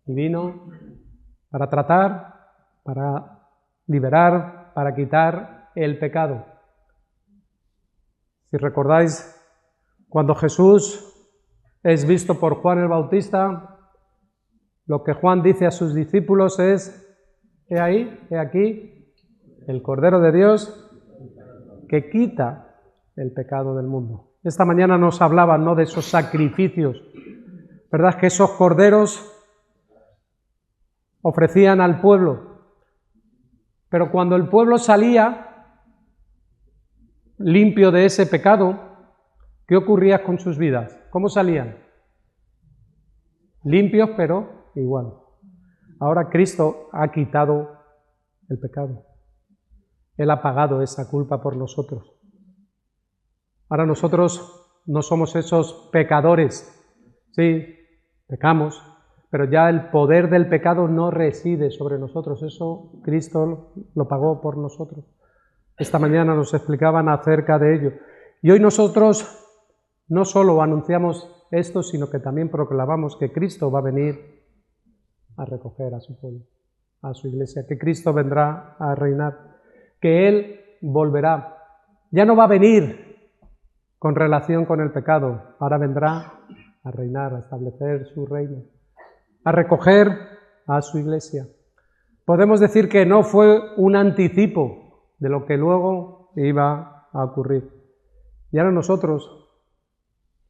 Y vino para tratar, para liberar, para quitar el pecado. Si recordáis, cuando Jesús es visto por Juan el Bautista, lo que Juan dice a sus discípulos es: he ahí, he aquí, el Cordero de Dios que quita el pecado del mundo. Esta mañana nos hablaban, ¿no?, de esos sacrificios, ¿verdad? Que esos corderos ofrecían al pueblo, pero cuando el pueblo salía limpio de ese pecado, ¿qué ocurría con sus vidas? ¿Cómo salían? Limpios, pero igual. Ahora Cristo ha quitado el pecado. Él ha pagado esa culpa por nosotros. Ahora nosotros no somos esos pecadores. Sí, pecamos, pero ya el poder del pecado no reside sobre nosotros. Eso Cristo lo pagó por nosotros. Esta mañana nos explicaban acerca de ello. Y hoy nosotros no solo anunciamos esto, sino que también proclamamos que Cristo va a venir a recoger a su pueblo, a su iglesia, que Cristo vendrá a reinar, que Él volverá. Ya no va a venir con relación con el pecado, ahora vendrá a reinar, a establecer su reino, a recoger a su iglesia. Podemos decir que no fue un anticipo de lo que luego iba a ocurrir. Y ahora nosotros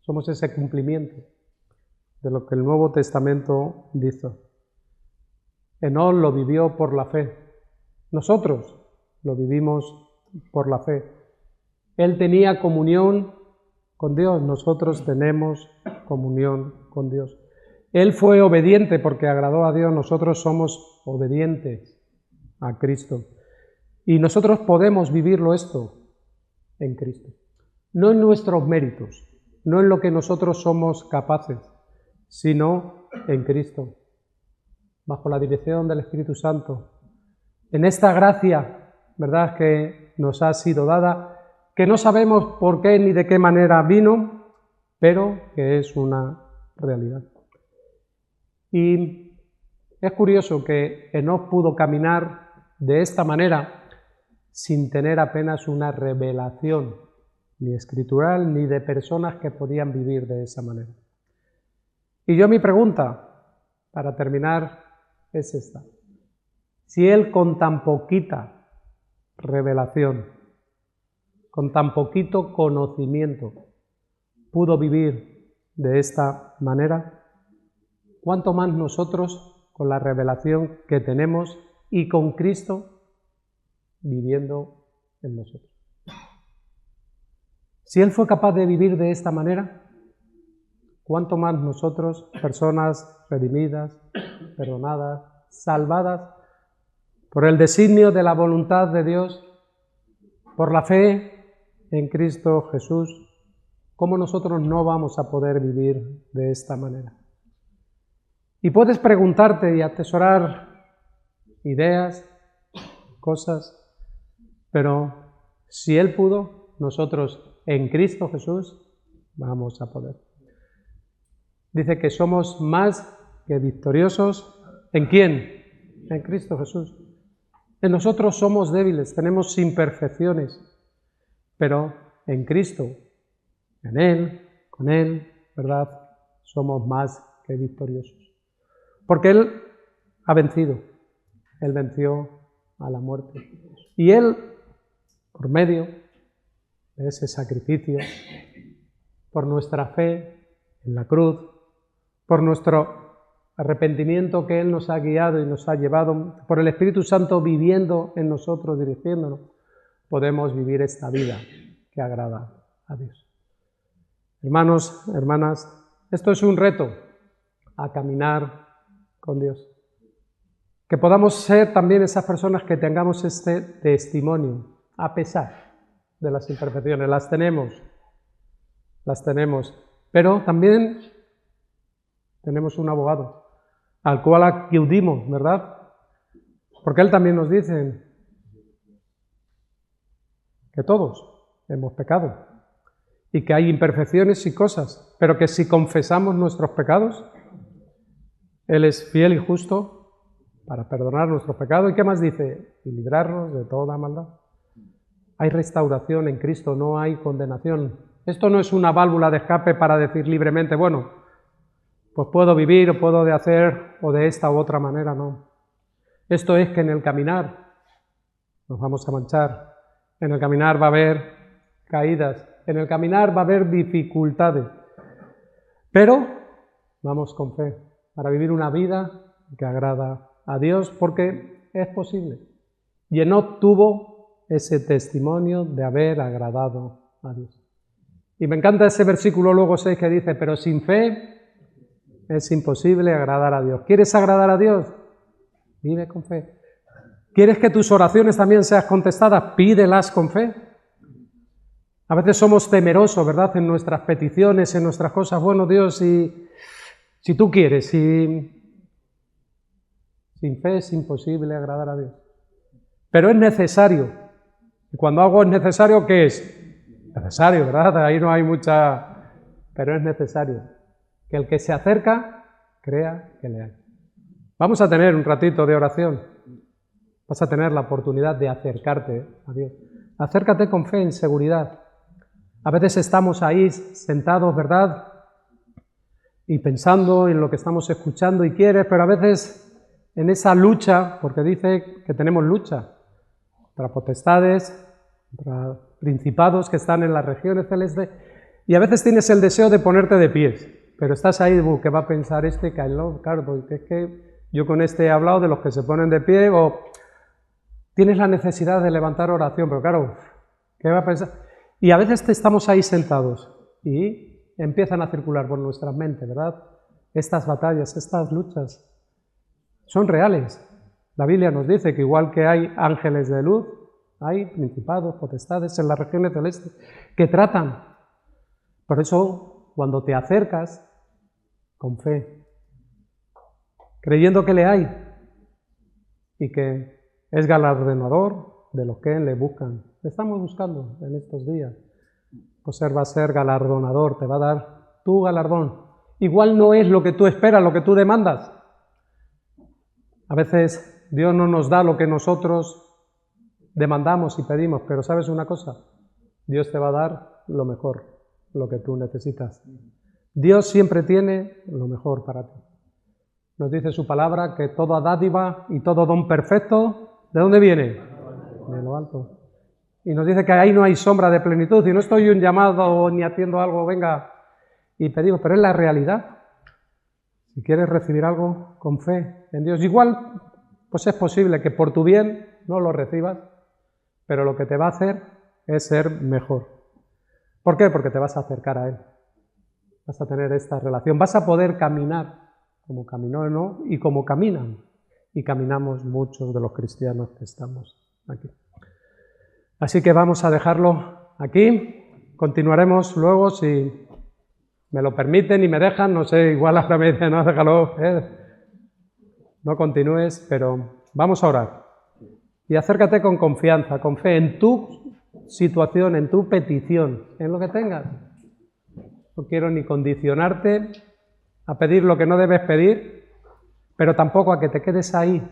somos ese cumplimiento de lo que el Nuevo Testamento dice. Enoc lo vivió por la fe. Nosotros lo vivimos por la fe. Él tenía comunión con Dios, nosotros tenemos comunión con Dios. Él fue obediente porque agradó a Dios, nosotros somos obedientes a Cristo. Y nosotros podemos vivirlo esto en Cristo. No en nuestros méritos, no en lo que nosotros somos capaces, sino en Cristo, bajo la dirección del Espíritu Santo. En esta gracia, ¿verdad?, que nos ha sido dada, que no sabemos por qué ni de qué manera vino, pero que es una realidad. Y es curioso que Enoc pudo caminar de esta manera sin tener apenas una revelación, ni escritural, ni de personas que podían vivir de esa manera. Y yo mi pregunta, para terminar, es esta. Si él con tan poquita revelación, con tan poquito conocimiento, pudo vivir de esta manera, ¿cuánto más nosotros con la revelación que tenemos y con Cristo viviendo en nosotros? Si Él fue capaz de vivir de esta manera, ¿cuánto más nosotros, personas redimidas, perdonadas, salvadas, por el designio de la voluntad de Dios, por la fe en Cristo Jesús, cómo nosotros no vamos a poder vivir de esta manera? Y puedes preguntarte y atesorar ideas, cosas, pero si Él pudo, nosotros en Cristo Jesús vamos a poder. Dice que somos más que victoriosos. ¿En quién? En Cristo Jesús. En nosotros somos débiles, tenemos imperfecciones, pero en Cristo, en Él, con Él, ¿verdad? Somos más que victoriosos. Porque Él ha vencido, Él venció a la muerte. Y Él, por medio de ese sacrificio, por nuestra fe en la cruz, por nuestro arrepentimiento que Él nos ha guiado y nos ha llevado, por el Espíritu Santo viviendo en nosotros, dirigiéndonos, podemos vivir esta vida que agrada a Dios. Hermanos, hermanas, esto es un reto a caminar con Dios. Que podamos ser también esas personas que tengamos este testimonio, a pesar de las imperfecciones. Las tenemos, pero también tenemos un abogado al cual acudimos, ¿verdad? Porque Él también nos dice que todos hemos pecado y que hay imperfecciones y cosas, pero que si confesamos nuestros pecados, Él es fiel y justo para perdonar nuestros pecados. ¿Y qué más dice? Y librarnos de toda maldad. Hay restauración en Cristo, no hay condenación. Esto no es una válvula de escape para decir libremente, bueno, pues puedo vivir o puedo hacer o de esta u otra manera, no. Esto es que en el caminar nos vamos a manchar, en el caminar va a haber caídas, en el caminar va a haber dificultades, pero vamos con fe para vivir una vida que agrada a Dios, porque es posible. Y Enoc tuvo ese testimonio de haber agradado a Dios. Y me encanta ese versículo luego 6 que dice, pero sin fe es imposible agradar a Dios. ¿Quieres agradar a Dios? Vive con fe. ¿Quieres que tus oraciones también sean contestadas? Pídelas con fe. A veces somos temerosos, ¿verdad?, en nuestras peticiones, en nuestras cosas. Bueno, Dios, si tú quieres, sin fe es imposible agradar a Dios. Pero es necesario. Y cuando algo es necesario, ¿qué es? Necesario, ¿verdad? Ahí no hay mucha... Pero es necesario. Que el que se acerca, crea que le hay. Vamos a tener un ratito de oración. Vas a tener la oportunidad de acercarte a Dios. Acércate con fe, en seguridad. A veces estamos ahí sentados, ¿verdad?, y pensando en lo que estamos escuchando y quieres, pero a veces en esa lucha, porque dice que tenemos lucha contra potestades, contra principados que están en las regiones celestes, y a veces tienes el deseo de ponerte de pies, pero estás ahí, ¿qué va a pensar este? Claro, porque es que yo con este he hablado de los que se ponen de pie, o tienes la necesidad de levantar oración, pero claro, ¿qué va a pensar? Y a veces estamos ahí sentados y empiezan a circular por nuestra mente, ¿verdad? Estas batallas, estas luchas son reales. La Biblia nos dice que igual que hay ángeles de luz, hay principados, potestades en las regiones celestes que tratan. Por eso, cuando te acercas con fe, creyendo que le hay y que es galardonador de los que le buscan, le estamos buscando en estos días, pues Él va a ser galardonador, te va a dar tu galardón. Igual no es lo que tú esperas, lo que tú demandas. A veces Dios no nos da lo que nosotros demandamos y pedimos, pero ¿sabes una cosa? Dios te va a dar lo mejor, lo que tú necesitas. Dios siempre tiene lo mejor para ti. Nos dice su palabra que toda dádiva y todo don perfecto, ¿de dónde viene? De lo alto. Y nos dice que ahí no hay sombra de plenitud, y no estoy un llamado ni haciendo algo, venga, y pedimos, pero es la realidad. Si quieres recibir algo con fe en Dios, igual pues es posible que por tu bien no lo recibas, pero lo que te va a hacer es ser mejor. ¿Por qué? Porque te vas a acercar a Él. Vas a tener esta relación, vas a poder caminar como caminó ¿no? Y como caminan. Y caminamos muchos de los cristianos que estamos aquí. Así que vamos a dejarlo aquí. Continuaremos luego, si me lo permiten y me dejan, no sé, igual ahora me dicen, no, déjalo, no continúes, pero vamos a orar. Y acércate con confianza, con fe, en tu situación, en tu petición, en lo que tengas. No quiero ni condicionarte a pedir lo que no debes pedir, pero tampoco a que te quedes ahí,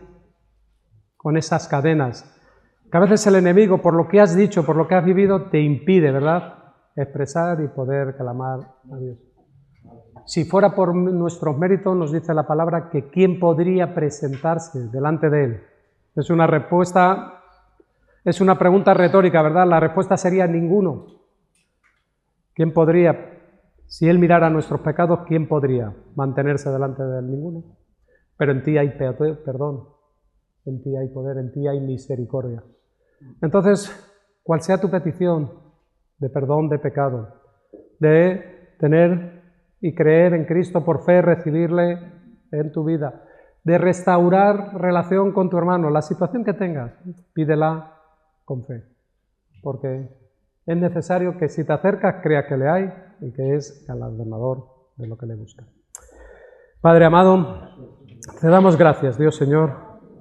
con esas cadenas. Que a veces el enemigo, por lo que has dicho, por lo que has vivido, te impide, ¿verdad?, expresar y poder clamar a Dios. Si fuera por nuestros méritos, nos dice la palabra que ¿quién podría presentarse delante de Él? Es una respuesta, es una pregunta retórica, ¿verdad? La respuesta sería ninguno. ¿Quién podría, si Él mirara nuestros pecados, quién podría mantenerse delante de Él? Ninguno. Pero en ti hay perdón, en ti hay poder, en ti hay misericordia. Entonces, cual sea tu petición de perdón de pecado, de tener y creer en Cristo por fe, recibirle en tu vida, de restaurar relación con tu hermano, la situación que tengas, pídela con fe, porque es necesario que si te acercas creas que le hay y que es galardonador de lo que le busca. Padre amado, te damos gracias, Dios Señor,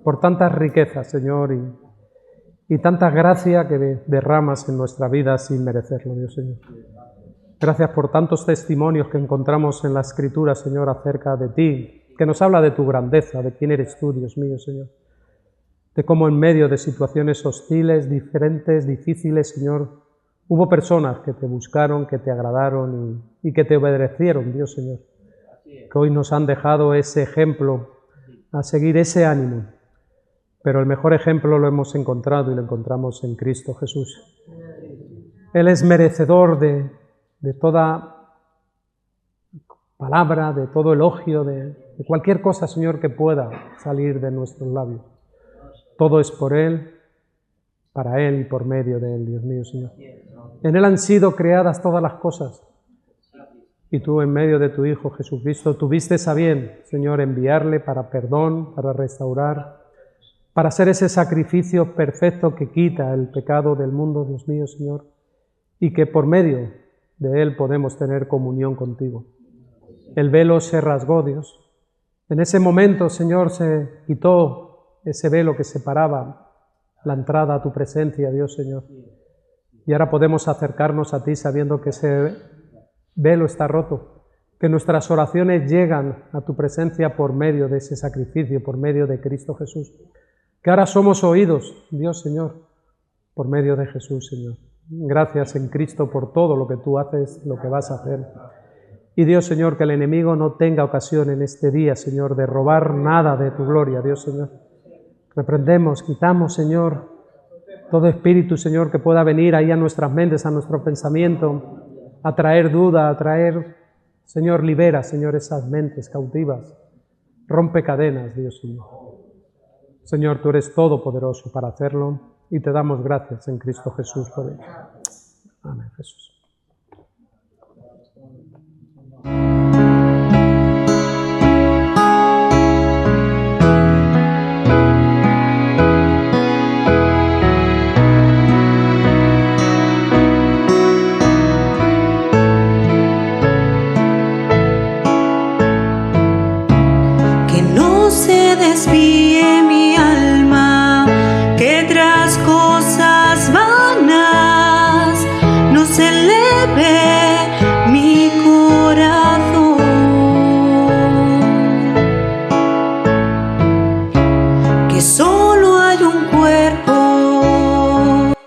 por tantas riquezas, Señor, y tanta gracia que derramas en nuestra vida sin merecerlo, Dios Señor. Gracias por tantos testimonios que encontramos en la Escritura, Señor, acerca de ti, que nos habla de tu grandeza, de quién eres tú, Dios mío, Señor. De cómo en medio de situaciones hostiles, diferentes, difíciles, Señor, hubo personas que te buscaron, que te agradaron y que te obedecieron, Dios Señor. Que hoy nos han dejado ese ejemplo, a seguir ese ánimo. Pero el mejor ejemplo lo hemos encontrado y lo encontramos en Cristo Jesús. Él es merecedor de toda palabra, de todo elogio, de cualquier cosa, Señor, que pueda salir de nuestros labios. Todo es por Él, para Él y por medio de Él, Dios mío, Señor. En Él han sido creadas todas las cosas. Y tú, en medio de tu Hijo Jesucristo, tuviste a bien, Señor, enviarle para perdón, para restaurar, para hacer ese sacrificio perfecto que quita el pecado del mundo, Dios mío, Señor, y que por medio de Él podemos tener comunión contigo. El velo se rasgó, Dios. En ese momento, Señor, se quitó ese velo que separaba la entrada a tu presencia, Dios, Señor. Y ahora podemos acercarnos a ti sabiendo que ese velo está roto, que nuestras oraciones llegan a tu presencia por medio de ese sacrificio, por medio de Cristo Jesús. Que ahora somos oídos, Dios, Señor, por medio de Jesús, Señor. Gracias en Cristo por todo lo que tú haces, lo que vas a hacer. Y Dios, Señor, que el enemigo no tenga ocasión en este día, Señor, de robar nada de tu gloria, Dios, Señor. Reprendemos, quitamos, Señor, todo espíritu, Señor, que pueda venir ahí a nuestras mentes, a nuestro pensamiento, a traer duda, a traer, Señor, libera, Señor, esas mentes cautivas. Rompe cadenas, Dios, Señor. Señor, tú eres todopoderoso para hacerlo y te damos gracias en Cristo Jesús por ello. Amén, Jesús. Que no se despide